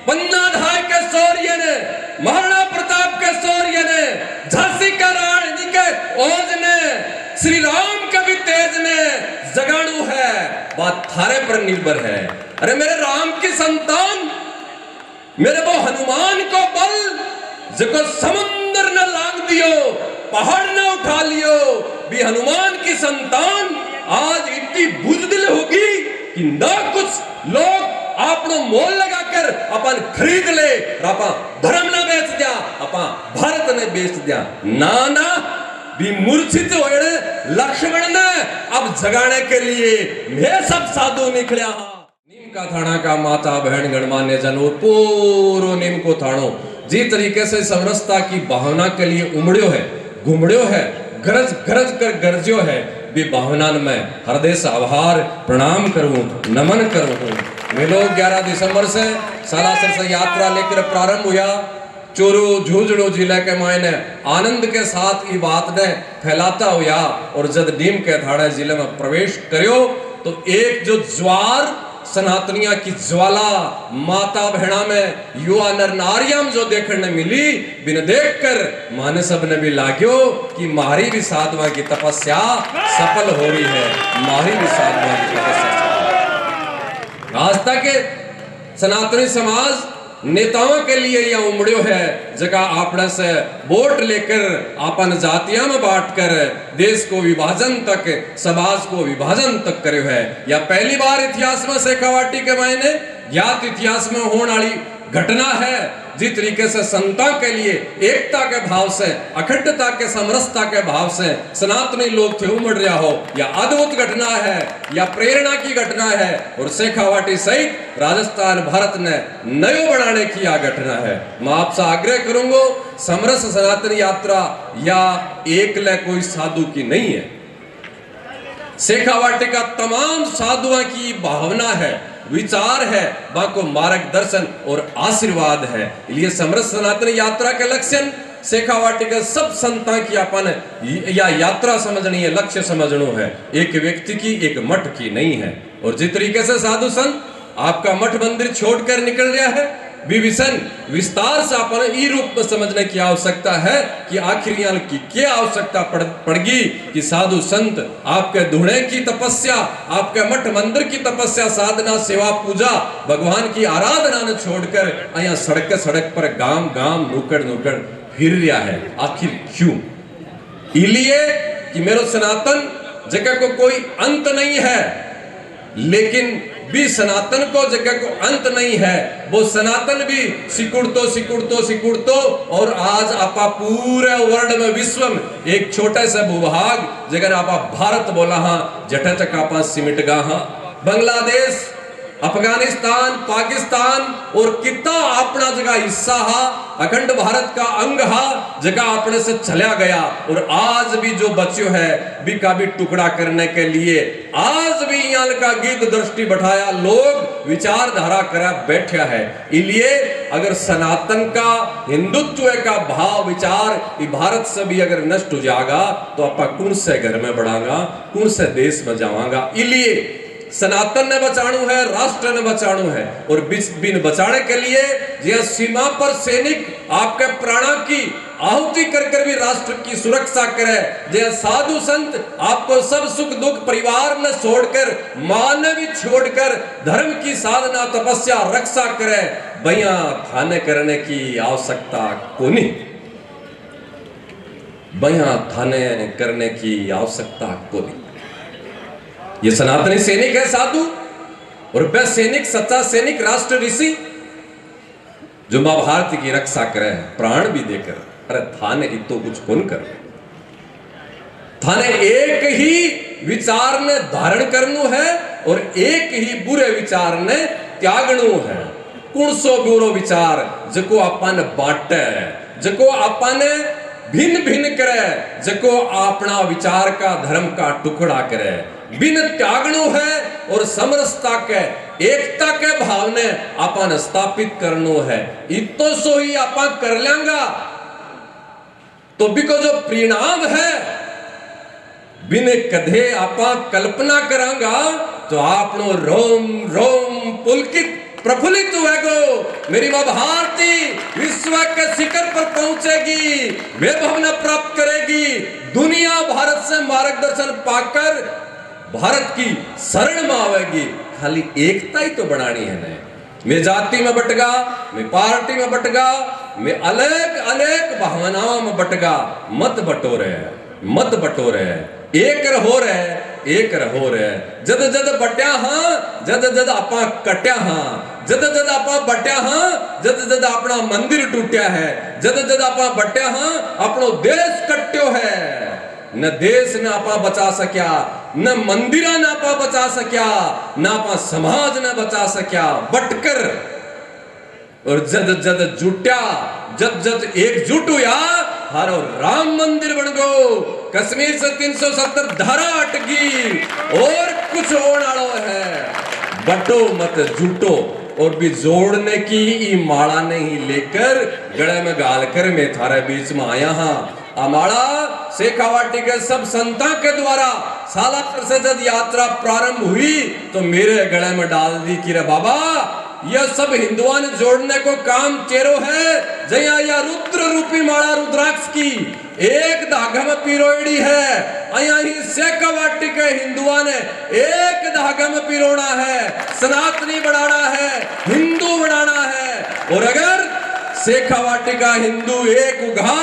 पन्नाधार के शौर्य ने, महाराणा प्रताप के शौर्य ने, झांसी का रानी के ओज ने, श्री राम का भी तेज ने जगाणु है, बात थारे पर निर्भर है। अरे मेरे राम की संतान, मेरे वो हनुमान को बल जिको समुद्र न लांग दियो, पहाड़ न उठा लियो, भी हनुमान की संतान आज इतनी बुजदिल होगी कि ना कुछ लोग आपनो मोल लगाकर अपन खरीद ले, अपन धर्म न बेच दिया, अपन भारत ने बेच दिया। ना भी मूर्छित होए लक्ष्मण ने अब जगाने के लिए मैं सब साधु निकलिया। नीम का थाना का माता बहन गणमान्य जन पूरो नीम को थानो जी तरीके से समरसता की भावना के लिए उमड़ियो है, घुमड़ियो है, गरज गरज कर गरजियो है, भी भावना में हृदय से आभार प्रणाम करूं, नमन करूं। वे लोग 11 दिसंबर से सालासर से यात्रा लेकर प्रारंभ हुआ। चोरू झुंझुनू जिले के मायने आनंद के साथ ये बात ने फैलाता हुआ और जब नीम के थाने जिले में प्रवेश करियो तो एक जो ज्वार सनातनिया की ज्वाला माता बहना में युवा नर नारियम जो देखने मिली, बिन देखकर माने सब ने भी लाग्यो कि मारी भी साधवा की तपस्या सफल हो रही है, मारी भी साधवा की तपस्या। आज तक सनातनी समाज नेताओं के लिए यह उमड़ियो है, जगह आपने से वोट लेकर अपन जातियां में बांटकर देश को विभाजन तक, समाज को विभाजन तक करे है। या पहली बार इतिहास में शेखावाटी के मायने ज्ञात इतिहास में होने वाली घटना है, जिस तरीके से संता के लिए एकता के भाव से, अखंडता के समरसता के भाव से सनातनी लोग थे उमड़ रहा हो, या अद्भुत घटना है या प्रेरणा की घटना है। और शेखावाटी सहित राजस्थान भारत ने नयो बनाने की यह घटना है। मैं आपसे आग्रह करूंगा, समरस सनातन यात्रा या एक ले कोई साधु की नहीं है, शेखावाटी का तमाम साधुओं की भावना है, विचार है, बाको मार्गदर्शन और आशीर्वाद है। इसलिए समरस सनातन यात्रा के लक्षण शेखावाटी के सब संतां की अपन या यात्रा समझनी है, लक्ष्य समझनो है, एक व्यक्ति की, एक मठ की नहीं है। और जिस तरीके से साधु संत आपका मठ मंदिर छोड़कर निकल रहा है, विभिषण विस्तार से अपन ई रूप में समझने की आवश्यकता है कि आखिर यहाँ की क्या आवश्यकता पड़गी कि साधु संत आपके धुणे की तपस्या, आपके मठ मंदिर की तपस्या, साधना, सेवा, पूजा, भगवान की आराधना ने छोड़कर यहाँ सड़क पर गांव गांव नुकड़ नुकड़ फिर रहा है। आखिर क्यों? इसलिए कि मेरे सनातन जगह को कोई अंत नहीं है, लेकिन भी सनातन को जगह को अंत नहीं है, वो सनातन भी सिकुड़तो और आज आपा पूरे वर्ल्ड में, विश्व में एक छोटे से भूभाग जगह आपा भारत बोला हाँ, जठे तक आपा सिमट गा हाँ, बांग्लादेश, अफगानिस्तान, पाकिस्तान और कितना अपना जगह हिस्सा हा, अखंड भारत का अंग हा, जगह अपने से चला गया। और आज भी जो बच्चों है भी का भी टुकड़ा करने के लिए आज भी यहाँ का गीत दृष्टि बैठाया, लोग विचारधारा करा बैठा है। इसलिए अगर सनातन का, हिंदुत्व का भाव विचार भारत से भी अगर नष्ट हो जाएगा तो अपा कौन से घर में बढ़ागा, कौन से देश में जावांगा। इसलिए सनातन ने बचाणु है, राष्ट्र ने बचाणु है, और बिन बचाने के लिए यह सीमा पर सैनिक आपके प्राणों की आहुति कर भी राष्ट्र की सुरक्षा करे, जय साधु संत आपको सब सुख दुख परिवार में छोड़कर, मानव छोड़कर धर्म की साधना, तपस्या, रक्षा करे, भैया थाने करने की आवश्यकता को नहीं, भैया थाने करने की आवश्यकता को नहीं। ये सनातनी सैनिक है साधु, और वह सैनिक, सच्चा सैनिक, राष्ट्र ऋषि जो मां भारती की रक्षा करे, प्राण भी देकर। अरे थाने इतो कुछ कौन कर, थाने एक ही विचार ने धारण करनु है और एक ही बुरे विचार ने त्यागनु है। कौन सो बुरो विचार जको अपन बांटे, जको अपन भिन्न भिन्न करे, जको अपना विचार का, धर्म का टुकड़ा करे, बिन त्यागणु है और समरसता के, एकता के भाव ने अपन स्थापित करनो है। इतो सो ही अपन कर लेंगा तो बिको जो परिणाम है बिन कदे आपा कल्पना करांगा तो आपनो रोम रोम पुलकित प्रफुल्लित हुएगो, मेरी मां भारती विश्व के शिखर पर पहुंचेगी, वैभव प्राप्त करेगी, दुनिया भारत से मार्गदर्शन पाकर भारत की शरण में आवेगी। खाली एकता ही तो बनानी है ना। मैं जाति में बटगा, मैं पार्टी में बटगा, मैं अलग अलग भावनाओं में बटगा, मत बटोरे, मत बटोरे, एक रहो रे, एक रहो रे। जद जद बट्या हाँ, जद जद आपा कट्या हाँ, जद जद आपा बट्या हाँ, जद जद अपना मंदिर टूटया है, जद जद आपा बट्या हाँ, अपनो देश कट्यो है। न देश न आपा बचा सक्या, न मंदिरा न आपा बचा सक्या, न आपा समाज न बचा सक्या। बटकर और जद जद जुट्या, जद जद एकजुट हुआ, हर राम मंदिर बन गो। कश्मीर से 370 धारा अटकी और कुछ होने वाला है। बटो मत जुटो, और भी जोड़ने की ई माला नहीं लेकर गले में गाल कर मैं थारे बीच में आया हाँ। अमाड़ा शेखावाटी के सब संतां के द्वारा सालासर से जब यात्रा प्रारंभ हुई तो मेरे गले में डाल दी कि रे बाबा यह सब हिंदुओं ने जोड़ने को काम चेरो है। जया या रुद्र रूपी माला रुद्राक्ष की एक धागा में पिरोड़ी है, अया ही शेखावाटी के हिंदुओं ने एक धागा में पिरोना है, सनातनी बनाना है, हिंदू बनाना है। और अगर शेखावाटी का हिंदू एक उघा,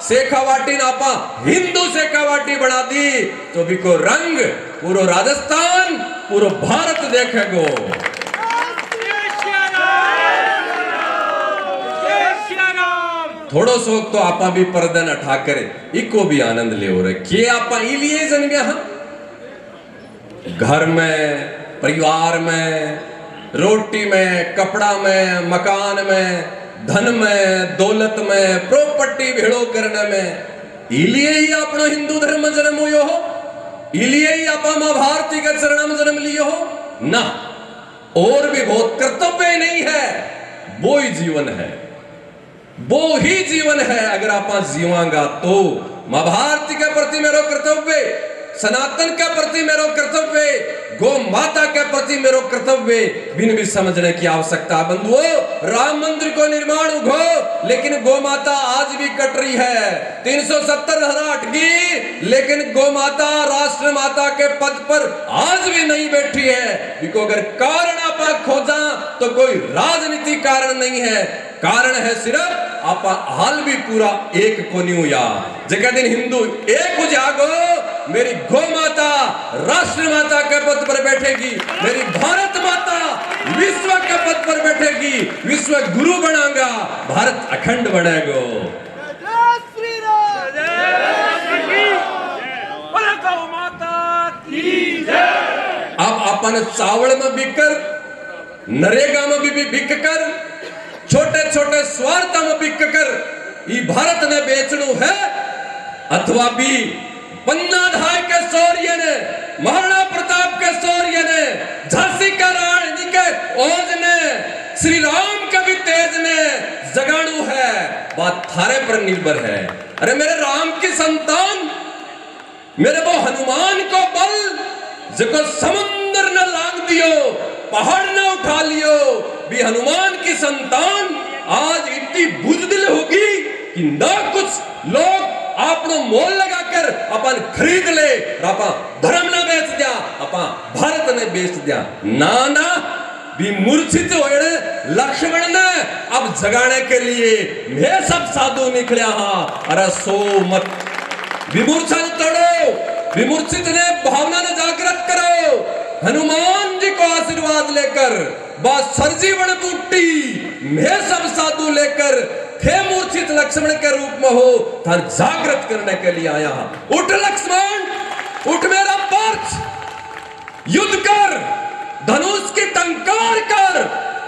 शेखावाटी नापा हिंदू शेखावाटी बना दी तो भी को रंग पूरा राजस्थान पूरा भारत देखेगो। थोड़ो सो तो आपा भी पर्दन उठा करे इको भी आनंद ले हो रहे कि आपा इलिए जन गया हम घर में, परिवार में, रोटी में, कपड़ा में, मकान में, धन में, दौलत में, प्रॉपर्टी भेड़ो करने में, इलिए ही अपनो हिंदू धर्म में जन्म हुयो हो, इलिए ही आपा मां भारती के चरण में जन्म लियो हो ना। और भी बहुत कर्तव्य नहीं है, वो ही जीवन है, वो ही जीवन है। अगर आप जीवांगा तो मां भारती के प्रति मेरो कर्तव्य, सनातन के प्रति मेरो कर्तव्य, गौ माता के प्रति मेरो कर्तव्य बिन भी समझने की आवश्यकता। बंधुओं, राम मंदिर को निर्माण हो लेकिन गौ माता आज भी कट रही है। 370 धारा अटकी लेकिन गौ माता राष्ट्र माता के पद पर आज भी नहीं बैठी है। इनको अगर कारण आप खोजा तो कोई राजनीति कारण नहीं है, कारण है सिर्फ आप हाल भी पूरा एक को नहीं हुआ। जगह दिन हिंदू एक हो जागो, मेरी गौ माता राष्ट्र माता के पद पर बैठेगी, मेरी भारत माता विश्व के पद पर बैठेगी, विश्व गुरु बनागा, भारत अखंड बनेगो। अब अपन चावल में बिककर, नरेगा में भी बिक कर, छोटे छोटे स्वार्थ में बिक कर ये भारत ने बेचनू है, अथवा भी पन्नाधाय के शौर्य ने, महाराणा प्रताप के शौर्य ने, झांसी का रानी के ओज ने, श्री राम के भी तेज ने जगाणु है। बात थारे पर निर्भर है। अरे मेरे राम की संतान, मेरे वो हनुमान को बल जिसको समुद्र न लांग दियो, पहाड़ न उठा लियो, भी हनुमान की संतान आज इतनी बुजदिल होगी कि ना कुछ लोग आपनो मोल लगाकर अपन खरीद ले, अपन धर्म न बेच दिया, अपन भारत ने बेच दिया। ना ना भी मूर्छित होए लक्ष्मण ने अब जगाने के लिए मैं सब साधु निकलिया हाँ। अरे सो मत विमूर्छा तोड़ो, विमूर्छित ने भावना ने जागृत करो। हनुमान जी को आशीर्वाद लेकर बात सरजीवन बूटी मैं सब साधु लेकर थे मूर्छित लक्ष्मण के रूप में हो था जागृत करने के लिए आया। उठ लक्ष्मण, उठ मेरा पर्च, युद्ध कर, धनुष की टंकार कर।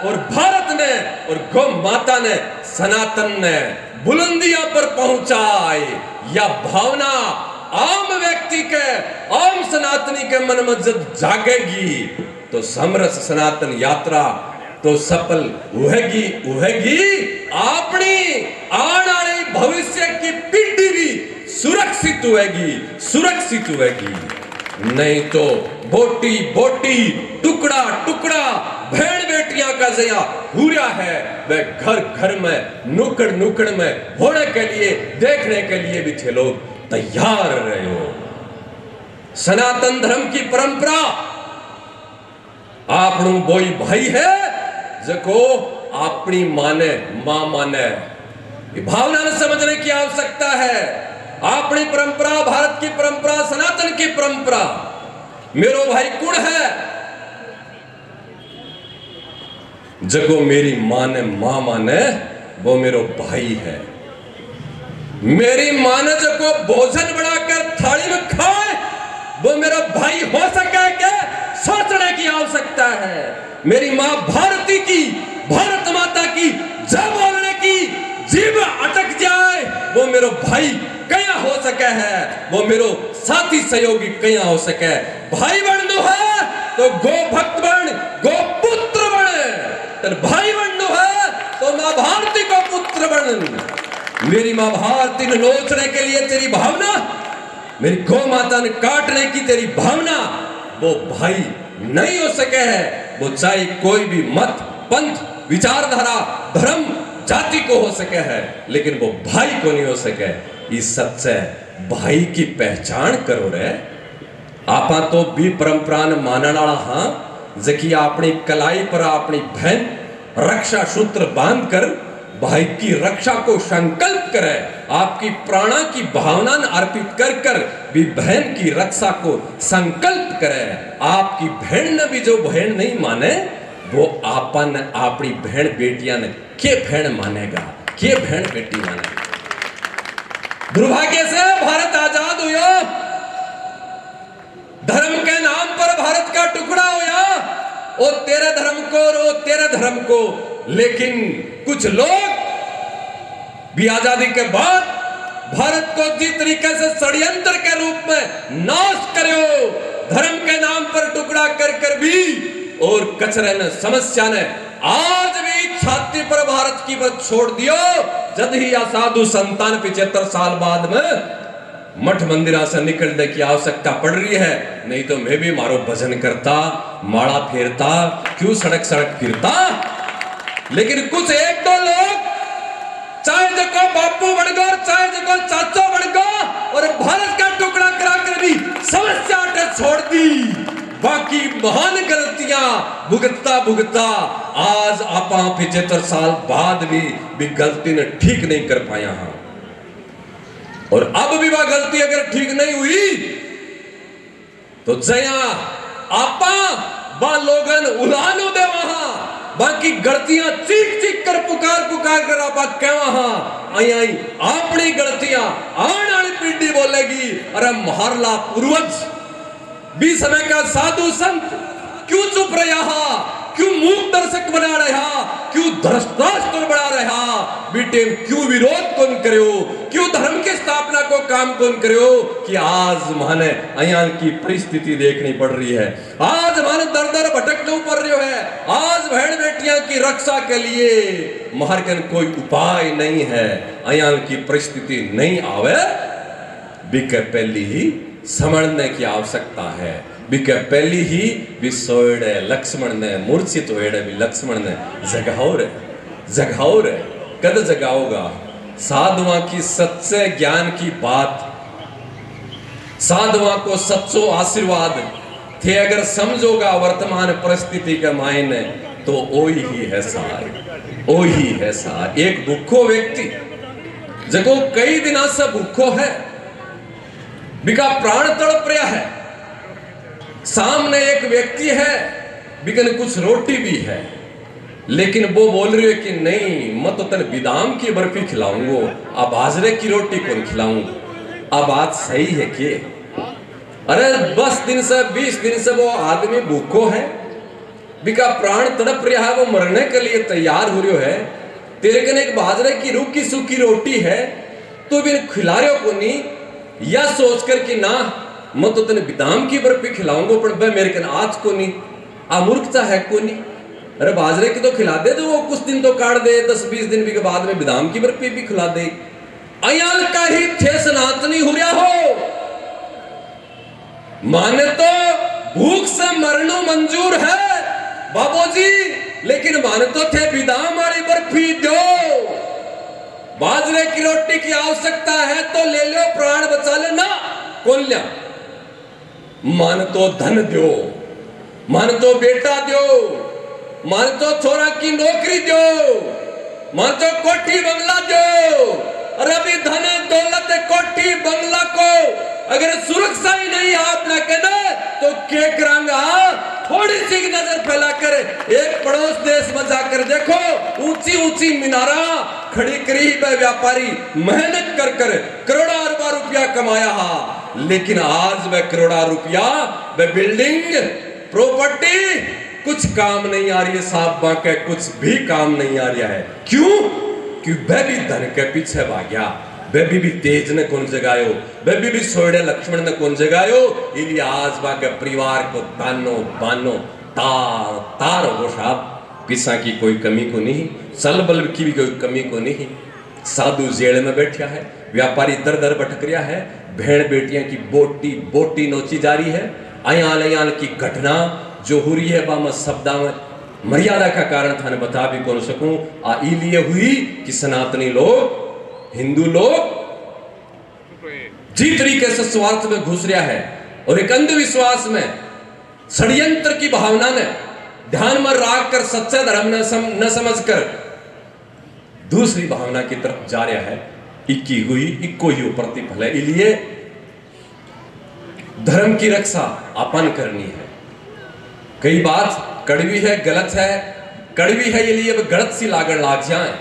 और भारत ने और गौ माता ने, सनातन ने बुलंदियां पर पहुंचाए। यह भावना आम व्यक्ति के, आम सनातनी के मन में जब जागेगी तो समरस सनातन यात्रा तो सफल होगी अपनी आने वाली भविष्य की पीढ़ी भी सुरक्षित होगी। नहीं तो बोटी बोटी, टुकड़ा टुकड़ा भेड़ बेटियां का जया हुरिया है, वह घर घर में नुकड़ नुकड़ में होने के लिए देखने के लिए भी थे लोग तैयार रहे हो। सनातन धर्म की परंपरा आपणु बोई भाई है जको अपनी माने मां माने, भावना ने समझने की आवश्यकता है। अपनी परंपरा, भारत की परंपरा, सनातन की परंपरा, मेरो भाई कुण है जको मेरी मां ने मां माने वो मेरो भाई है। मेरी मां ने जको भोजन बनाकर थाली में खाए वो मेरा भाई हो सके क्या, सोचने की आवश्यकता है। मेरी मां भारती की, भारत माता की जब बोलने की जीभ अटक जाए वो मेरो भाई कया हो सके है, वो मेरो साथी सहयोगी कया हो सके। भाई बनना है तो गो भक्त बन, गो पुत्र बन, तर भाई बनना है तो मां भारती को पुत्र बन। मेरी मां भारती ने लोचने के लिए तेरी भावना, मेरी गौ माता ने काटने की तेरी भावना, वो भाई नहीं हो सके है। वो चाहे कोई भी मत, पंथ, विचारधारा, धर्म, जाति को हो सके है, लेकिन वो भाई को नहीं हो सके। इस सच्चे भाई की पहचान करो रे। आपा तो भी परंपरा ने मानने वाला हां, जकी अपनी कलाई पर अपनी बहन रक्षा सूत्र बांध कर भाई की रक्षा को संकल्प करे, आपकी प्राणा की भावना अर्पित कर कर भी बहन की रक्षा को संकल्प करे। आपकी बहन ने भी जो बहन नहीं माने वो आपन अपनी बहन बेटियां ने के बहन मानेगा, के बहन बेटी मानेगा। दुर्भाग्य से भारत आजाद हुआ, धर्म के नाम पर भारत का टुकड़ा हुआ, ओ तेरे धर्म को, रो तेरे धर्म को। लेकिन कुछ लोग भी आजादी के बाद भारत को जिस तरीके से षड्यंत्र के रूप में नाश करो, धर्म के नाम पर टुकड़ा कर कर भी, और कचरे ने, समस्या ने आज भी छाती पर भारत की बात छोड़ दियो। जब ही या साधु संतान 75 साल बाद में मठ मंदिरा से निकलने की आवश्यकता पड़ रही है, नहीं तो मैं भी मारो भजन करता, माला फेरता, क्यों सड़क सड़क फिरता। लेकिन कुछ एक दो लोग, चाहे जको बापू बन गो, चाहे जको चाचो बन गो, और भारत का टुकड़ा कराकर भी समस्या छोड़ दी। बाकी महान गलतियां भुगतता भुगतता आज आपा 75 साल बाद भी गलती ने ठीक नहीं कर पाया हां। और अब भी वह गलती अगर ठीक नहीं हुई तो जया आपा बा लोगन उलानो दे वहां, बाकी गलतियां चीख चीख कर पुकार पुकार कर आपा कह वहां आई आई अपनी गलतियां आने वाली पीढ़ी बोलेगी, अरे महरला पूर्वज भी समय का साधु संत क्यों चुप रहा, क्यों मूक दर्शक बना रहा, क्यों धर्मशास्त्र बना रहा, बेटे क्यों विरोध कौन करो, क्यों धर्म की स्थापना को काम कौन करो, कि आज माने अयान की परिस्थिति देखनी पड़ रही है। आज माने दर दर भटकना पड़ रही है। आज बहन बेटियां की रक्षा के लिए महरकन कोई उपाय नहीं है। अयान की परिस्थिति नहीं आवे बिके पहली ही समझने की आवश्यकता है। बिके पहली ही विसोड़े लक्ष्मण ने मूर्छित होए भी लक्ष्मण ने जगाओ रे कद जगाओगा। साधुआ की सच्चे ज्ञान की बात, साधुआ को सच्चो आशीर्वाद थे अगर समझोगा वर्तमान परिस्थिति के मायने, तो ओ ही है सार, ओ ही है सार। एक भूखो व्यक्ति जगो कई दिनों से भूखो है, बिका प्राण तड़प रहा है, सामने एक व्यक्ति है बिकन कुछ रोटी भी है, लेकिन वो बोल रही है कि नहीं मैं तो तन बादाम की बर्फी खिलाऊंगो, अब बाजरे की रोटी कौन खिलाऊं। अब बात सही है कि अरे 10 दिन से 20 दिन से वो आदमी भूखो है, बिका प्राण तड़प रहा है, वो मरने के लिए तैयार हो रहा है। तेरे कने एक बाजरे की रूखी सूखी रोटी है तो भी खिला रहे हो को नहीं, या सोचकर कि ना मैं तो तने बादाम की बर्फी खिलाऊंगा पर भाई मेरे कन आज को नहीं, अमूर्खता है को नहीं। अरे बाजरे की तो खिला दे, तो वो कुछ दिन तो काट दे, 10-20 दिन के बाद में बादाम की बर्फी भी खिला दे। अयाल का ही थे सनातनी हो रहा हो, माने तो भूख से मरना मंजूर है। बाबूजी लेकिन मन तो थे बिदाम वाली बर्फी दो। बाजरे की रोटी की आवश्यकता है तो ले लो, प्राण बचा लेना, कौन लिया। मन तो धन दो, मन तो बेटा दो, मन तो छोरा की नौकरी दो, मन तो कोठी बंगला दो। अरे अभी धन दौलत कोठी बंगला को अगर सुरक्षा ही नहीं आपने कहना तो क्या करांगा। थोड़ी सी नजर फैला कर एक पड़ोस देश में जाकर देखो, ऊंची ऊंची मीनारा खड़ी करी वह व्यापारी मेहनत कर कर करोड़ा अरबा रुपया कमाया हा, लेकिन आज वह करोड़ा रुपया वह बिल्डिंग प्रॉपर्टी कुछ काम नहीं आ रही है। साहब बाके कुछ भी काम नहीं आ रहा है। क्यों? कि वह भी धन के पीछे भाग गया। वह भी तेज ने कौन जगायो, वह भी सोड़े लक्ष्मण ने कौन जगायो। इसलिए आज बाके परिवार को तानो बानो तार तार हो साहब। पिसा की कोई कमी को नहीं, सल बल की भी कोई कमी को नहीं। साधु जेल में बैठा है, व्यापारी दर दर भटक रहा है, भेड़ बेटियां की बोटी बोटी नोची जा रही है। अयाल की घटना जो हो रही है वह शब्दा में मर्यादा का कारण थाने बता भी कौन सकूं। इलिए हुई कि सनातनी लोग हिंदू लोग जी तरीके से स्वार्थ में घुस रहा है और एक अंधविश्वास में षड्यंत्र की भावना ने ध्यान में रख कर सच्चा धर्म न समझकर दूसरी भावना की तरफ जा रहा है। इक्की हुई इक्को ही प्रतिफल है। इसलिए धर्म की रक्षा अपन करनी है। कई बात कड़वी है, गलत है, कड़वी है ये लिए गलत सी लागण लाग जाए।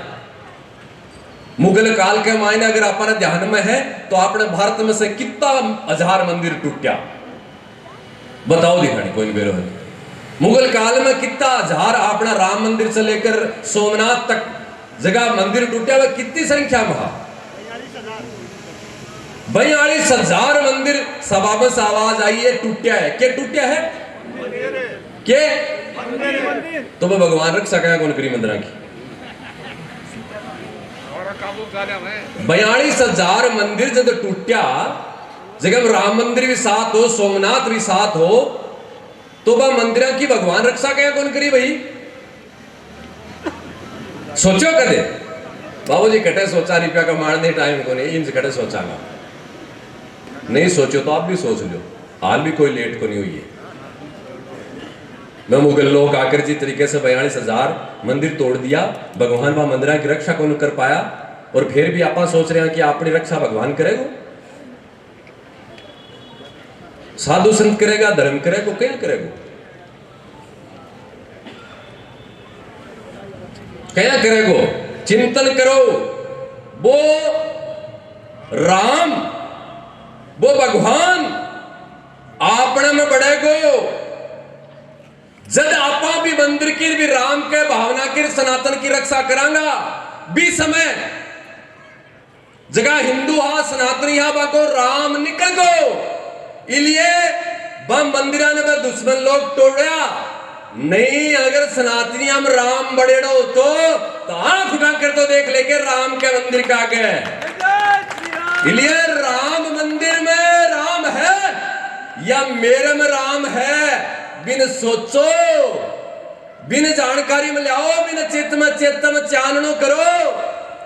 मुगल काल के मायने अगर अपने ध्यान में है तो अपने भारत में से कितना हजार मंदिर टूटा बताओ दिखानी कोई बेरो है। मुगल काल में कितना हजार अपना राम मंदिर से लेकर सोमनाथ तक जगह मंदिर टूटा वह कितनी संख्या में 42,000 मंदिर सभा में आवाज आई है टूटा है। क्या टूटा है के तो मैं भगवान रख सका कौन करी मंदिर की 42,000 मंदिर जब टूटा जगह राम मंदिर भी साथ हो सोमनाथ भी साथ हो तो वह मंदिर की भगवान रक्षा क्या कौन करी भाई। सोचो कदे बाबूजी कटे सोचा रुपया कमाने टाइम को नहीं इनसे कटे सोचा नहीं सोचो तो आप भी सोच लो। हाल भी कोई लेट को नहीं हुई है। मुगल लोग आकर जी तरीके से 42,000 मंदिर तोड़ दिया, भगवान वहां मंदिर की रक्षा को नहीं कर पाया और फिर भी आप सोच रहे हैं कि अपनी रक्षा भगवान करेगा, साधु संत करेगा, धर्म करेगा, क्या करेगा, क्या करेगा। चिंतन करो वो राम वो भगवान आपने में बढ़ेगो। जब आपा भी मंदिर की भी राम के भावना की सनातन की रक्षा करांगा भी समय जगह हिंदू हा सनातनी हा बाको राम निकल गो। इसलिए वह मंदिर ने वह दुश्मन लोग तोड़ा नहीं। अगर सनातनी हम राम बड़ेड़ो तो आंख उठा कर तो देख लेके राम के मंदिर का आगे। इसलिए राम मंदिर में राम है या मेरे में राम है बिन सोचो बिन जानकारी में लाओ बिन चित्त में चाननो करो।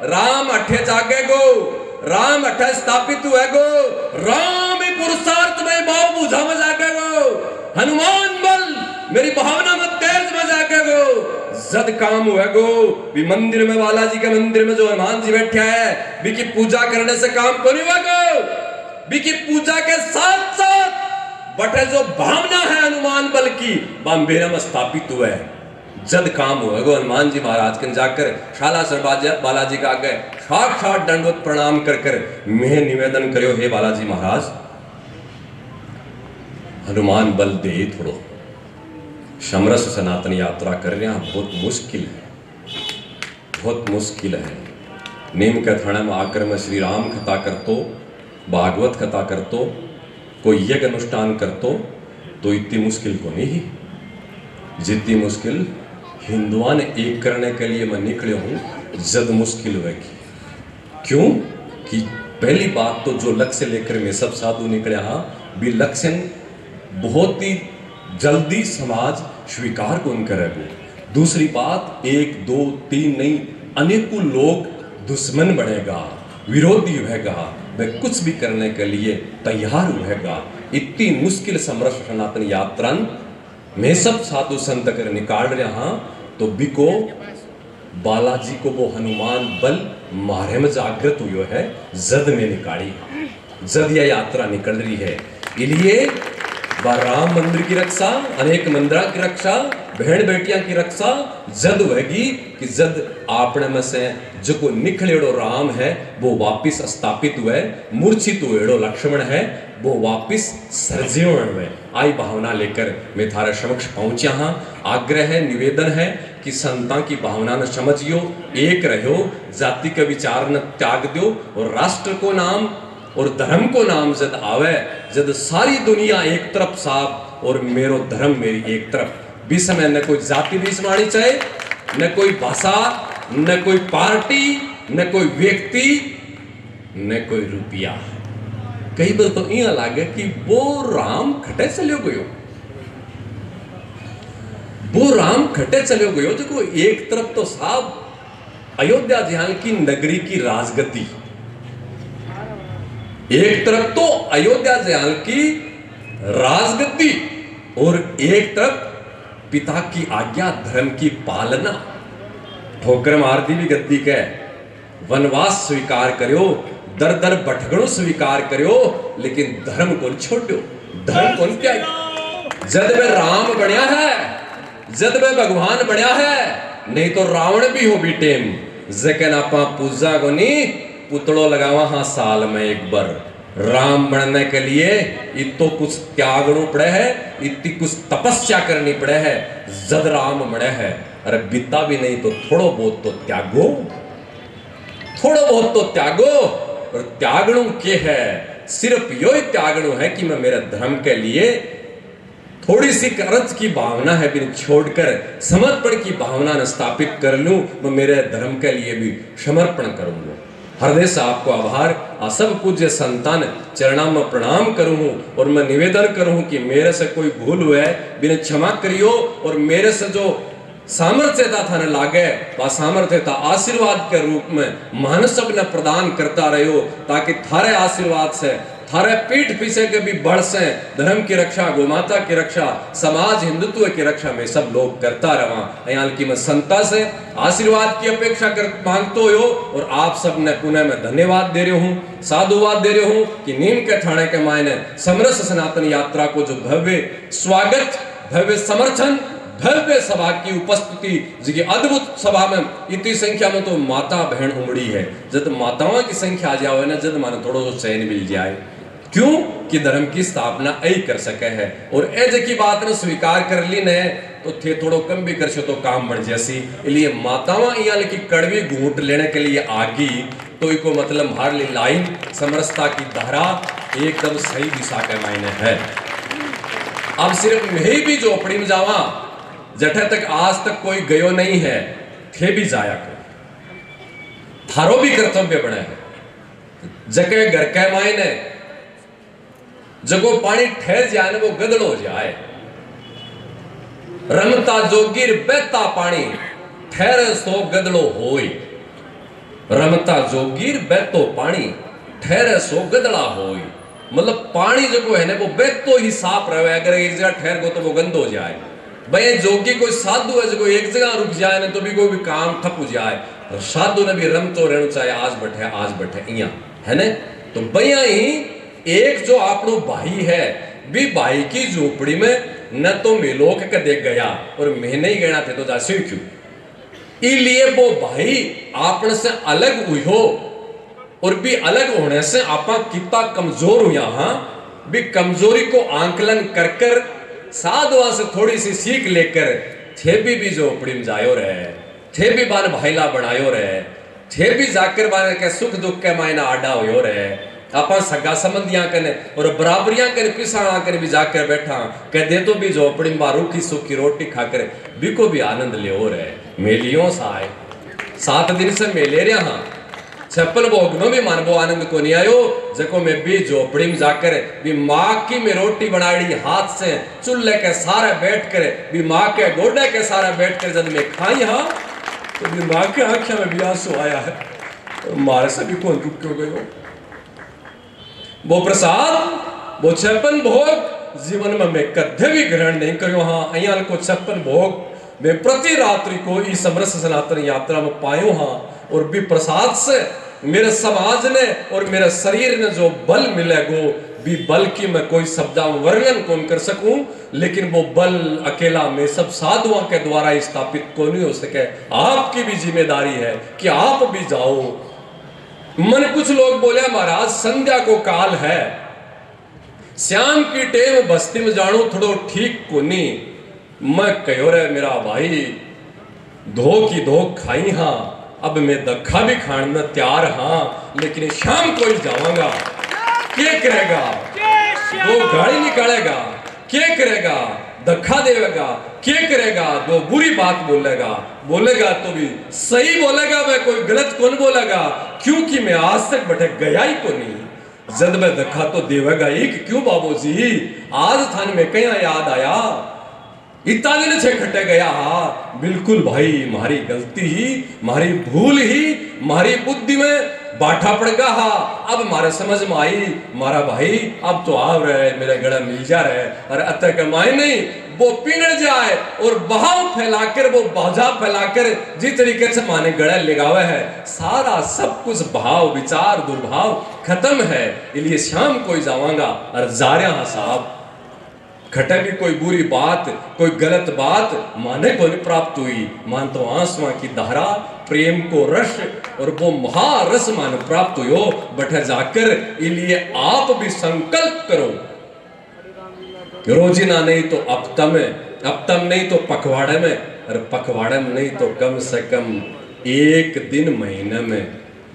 राम अठे जागे गो, राम अठे स्थापित हुए गो, राम ही पुरुषार्थ में भाव बुझा में जागे गो, हनुमान बल मेरी भावना में तेज में जागे गो। जद काम हुए गो भी मंदिर में बालाजी के मंदिर में जो हनुमान जी बैठे है भी की पूजा करने से काम को नहीं हुआ गो, भी की पूजा के साथ साथ बटे जो भावना है हनुमान बल की मेरे में स्थापित हुआ है। जद काम हुआ गो हनुमान जी महाराज के जाकर शाला सर बालाजी का आगे साक्षात दंडवत प्रणाम कर कर मैं निवेदन करो हे बालाजी महाराज हनुमान बल दे थोड़ो। समरस सनातन यात्रा कर रहे हैं बहुत मुश्किल है, बहुत मुश्किल है। नीम के थाने में आकर मैं श्री राम कथा कर तो भागवत कथा कर तो कोई यज्ञ अनुष्ठान कर तो इतनी मुश्किल को नहीं जितनी मुश्किल हिंदुआ ने एक करने के लिए मैं निकले हूं जद मुश्किल होगी। क्यों कि पहली बात तो जो लक्ष्य लेकर मैं सब साधु निकले हाँ भी लक्ष्य बहुत ही जल्दी समाज स्वीकार कौन करेगा। दूसरी बात, 1 2 3 नहीं, अनेकों लोग दुश्मन बनेगा, विरोधी रहेगा, वह कुछ भी करने के लिए तैयार रहेगा। इतनी मुश्किल समरस सनातन यात्रा में सब साधु संत कर निकाल रहे हाँ, तो बिको बालाजी को वो हनुमान बल मारे में जागृत हुई है, जद में निकाली, जद यह यात्रा निकल रही है। इसलिए राम मंदिर की रक्षा, अनेक मंदिर की रक्षा, बहन बेटियां की रक्षा जद होगी कि जद आपने में से जो को निखलेड़ो राम है वो वापिस स्थापित हुए, मूर्छित हुएड़ो लक्ष्मण है वो वापिस सरजीवन हुए। आई भावना लेकर मैं थारे समक्ष पहुंचा हाँ। आग्रह है, निवेदन है कि संतां की भावना न समझियो, एक रहो, जाति के विचार न त्याग दो, और राष्ट्र को नाम और धर्म को नाम जद आवे, जद सारी दुनिया एक तरफ साफ और मेरो धर्म मेरी एक तरफ, बीच में न कोई जाति बीच में आनी चाहिए, न कोई भाषा, न कोई पार्टी, न कोई व्यक्ति, न कोई रुपया। कई बार तो यह लगे कि वो राम खटे चलो गयो, वो राम खटे चलो गयो, जो एक तरफ तो साहब अयोध्या जहां की नगरी की राजगद्दी, एक तरफ तो अयोध्या जहां की राजगद्दी और एक तरफ पिता की आज्ञा धर्म की पालना। ठोकर मार दी भी गद्दी के, वनवास स्वीकार करो, दर दर भटकणों स्वीकार करो, लेकिन धर्म को छोड़ो, धर्म को त्याग। जद वे राम बनया है, जद वे भगवान बनया है, नहीं तो रावण भी हो बीटेम। जकन आपा पूजा को नहीं पुतलो लगावा हाँ साल में एक बार। राम बनने के लिए इतो कुछ त्यागणु पड़े है, इतनी कुछ तपस्या करनी पड़े है, जद राम बने है। अरे बीता भी नहीं तो थोड़ो बहुत तो त्यागो, थोड़ो बहुत तो त्यागो। और त्यागणु के है, सिर्फ यो ही त्यागणु है कि मैं मेरे धर्म के लिए थोड़ी सी कर्ज की भावना है भी छोड़कर समर्पण की भावना न स्थापित कर लूं, मैं मेरे धर्म के लिए भी समर्पण करूंगा। हृदय से आपको आभार, सब पूज्य संतान चरणों में प्रणाम करूं और मैं निवेदन करूं कि मेरे से कोई भूल हुए बिना क्षमा करियो, और मेरे से जो सामर्थ्यता था न लागे वह सामर्थ्यता आशीर्वाद के रूप में मान सब ने प्रदान करता रहो, ताकि थारे आशीर्वाद से थारे पीठ पीछे के भी बढ़ से धर्म की रक्षा, गोमाता की रक्षा, समाज हिंदुत्व की रक्षा में सब लोग करता रहा। यहाँ की मैं संता से आशीर्वाद की अपेक्षा कर मांगते हो, और आप सब ने पुनः मैं धन्यवाद दे रहा हूँ, साधुवाद दे रहा हूँ कि नीम के थाने के मायने समरस सनातन यात्रा को जो भव्य स्वागत, भव्य समर्थन, भव्य सभा की उपस्थिति, जी अद्भुत सभा में इतनी संख्या में तो माता बहन उमड़ी है। जब माताओं की संख्या आ जाओ ना, जब माने थोड़ा सा चैन मिल जाए, क्यों कि धर्म की स्थापना यही कर सके है। और एज की बात ने स्वीकार कर ली ने तो थे थोड़ो कम भी कर तो काम बढ़ जैसी। इसलिए मातावां यहाँ की कड़वी घूंट लेने के लिए आगी, तो इको मतलब हमारे लिए लाइन समरसता की धारा एकदम सही दिशा के मायने है। अब सिर्फ मैं भी झोपड़ी में जावा, जठे तक आज तक कोई गयो नहीं है, थे भी जाया कर, थारो भी कर्तव्य बने है। जके घर के मायने जगो पानी ठहर जाए वो गदड़ो जाए, रमता जोगिर बहता पानी ठहरे सो गदड़ो होई, रमता जोगिर बहतो पानी ठहरे सो गदड़ा होई। मतलब पानी जो है ना वो बहतो ही साफ रहे, अगर एक जगह ठहर गो तो वो गंद हो जाए। भाई जोगी कोई साधु है जो एक जगह रुक जाए ना तो भी कोई भी काम ठप हो जाए, और साधु ने भी रमतो रहना चाहे, आज बैठे इया है ना। तो भैया ही एक जो आपनो भाई है भी भाई की झोपड़ी में न तो मेलोक के देख गया और मैं नहीं गया थे तो जासे क्यों, इसलिए वो भाई आपने से अलग हुई हो, और भी अलग होने से आपा कितना कमजोर हुआ हाँ, भी कमजोरी को आंकलन कर कर साधुआ से थोड़ी सी सीख लेकर थे भी झोपड़ी में जायो रहे, थे भी बार भाईला बनायो रहे, थे भी जाकर बार के सुख दुख के मायना आडा हो रहे, आपा सगा संबंधियां कने और बराबरियां कने पिसाना कने भी जाकर बैठा कह दे तो भी झोपड़ी में रूखी सूखी रोटी खाकर भी को भी आनंद ले हो रहे। मेलियों सा आए 7 दिन से मेले रहा हाँ, छप्पन भोग में भी मानबो आनंद को नहीं आयो, जको में भी झोपड़ी में जाकर भी माँ की में रोटी बनाई हाथ से चूल्हे के सारे बैठ कर भी माँ के गोडे के सारे बैठ कर जब मैं खाई हाँ तो भी माँ के आंखों में भी आंसू आया है, मारे से भी कौन रुक क्यों गयो। वो प्रसाद वो 56 भोग जीवन में मैं कदे भी ग्रहण नहीं करो। हाँ अयाल को 56 भोग मैं प्रति रात्रि को इस समरस सनातन यात्रा में पायो हाँ, और भी प्रसाद से मेरे समाज ने और मेरे शरीर ने जो बल मिलेगो भी बल की मैं कोई शब्द वर्णन कौन कर सकूं, लेकिन वो बल अकेला में सब साधुओं के द्वारा स्थापित को नहीं हो सके। आपकी भी जिम्मेदारी है कि आप भी जाओ। मन कुछ लोग बोले महाराज संध्या को काल है, श्याम की टेम बस्ती में जानो थोड़ो ठीक को नहीं। मैं कहो रे मेरा भाई धो की धो खाई हाँ, अब मैं दखा भी खाने में तैयार हाँ, लेकिन शाम को ही जाऊंगा। क्या करेगा वो गाड़ी निकालेगा, क्या करेगा धक्का देगा, क्या करेगा वो बुरी बात बोलेगा, बोलेगा तो भी सही बोलेगा, मैं कोई गलत कौन बोलेगा, क्योंकि मैं आज तक बैठे गया ही को नहीं। जद में धक्का तो देवेगा ही कि क्यों बाबूजी आज थान में कहीं याद आया इतना दिन से खटे गया हा। बिल्कुल भाई मारी गलती ही, मारी भूल ही, मारी बुद्धि में बाठा पड़ गया हा। अब मारे समझ में आई मारा भाई अब तो आ रहे मेरे गड़ा मिल जा रहे, और अतः कमाए नहीं वो पिघल जाए और बहाव फैलाकर वो बाजा फैलाकर जिस तरीके से माने गड़ा लगावे है, सारा सब कुछ भाव विचार दुर्भाव खत्म है। इसलिए शाम को ही जावांगा और जा रहा साहब खटे भी कोई बुरी बात कोई गलत बात माने को नहीं प्राप्त हुई, मान तो आंसुओं की धारा प्रेम को रस और वो महारस मान प्राप्त हुई हो बैठे जाकर। इसलिए आप भी संकल्प करो, रोजिना नहीं तो अपतम नहीं तो पखवाड़े में, और पखवाड़े में नहीं तो कम से कम एक दिन महीने में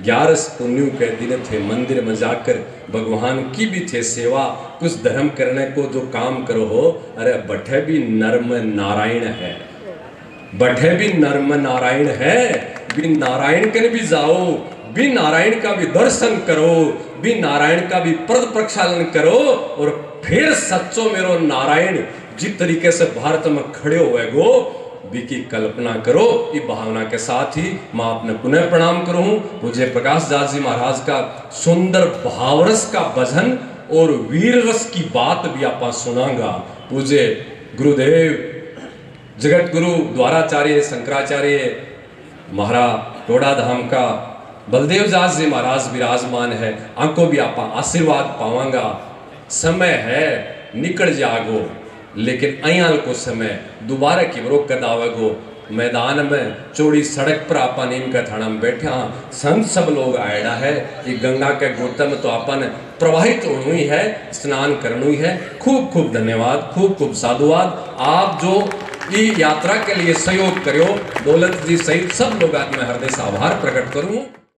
11 पुण्यों के दिन थे मंदिर में जाकर भगवान की भी थे सेवा, कुछ धर्म करने को जो काम करो हो। अरे बठे भी नर्म नारायण है, बठे भी नर्म नारायण है, भी नारायण के भी जाओ, भी नारायण का भी दर्शन करो, भी नारायण का भी पद प्रक्षालन करो, और फिर सच्चो मेरो नारायण जिस तरीके से भारत में खड़े हुए गो की कल्पना करो। इस भावना के साथ ही मैं आपने पुनः प्रणाम करूं। पूज्य प्रकाश दास जी महाराज का सुंदर भावरस का भजन और वीर रस की बात भी आप सुनांगा। पूज्य गुरुदेव जगत गुरु द्वाराचार्य शंकराचार्य महाराज टोडा धाम का बलदेव दास जी महाराज विराजमान है, आपको भी आप आशीर्वाद पावांगा। समय है निकल जागो, लेकिन अयाल को समय दोबारा की रोक कर दावेगो। मैदान में चौड़ी सड़क पर आपा नीम का थाना में बैठे हाँ, संत सब लोग आयडा है। ये गंगा के गोता में तो आपन प्रवाहित हुई है, स्नान करनी है। खूब खूब धन्यवाद, खूब खूब साधुवाद। आप जो ये यात्रा के लिए सहयोग करो, दौलत जी सहित सब लोग आज मैं हृदय से आभार प्रकट करूँ।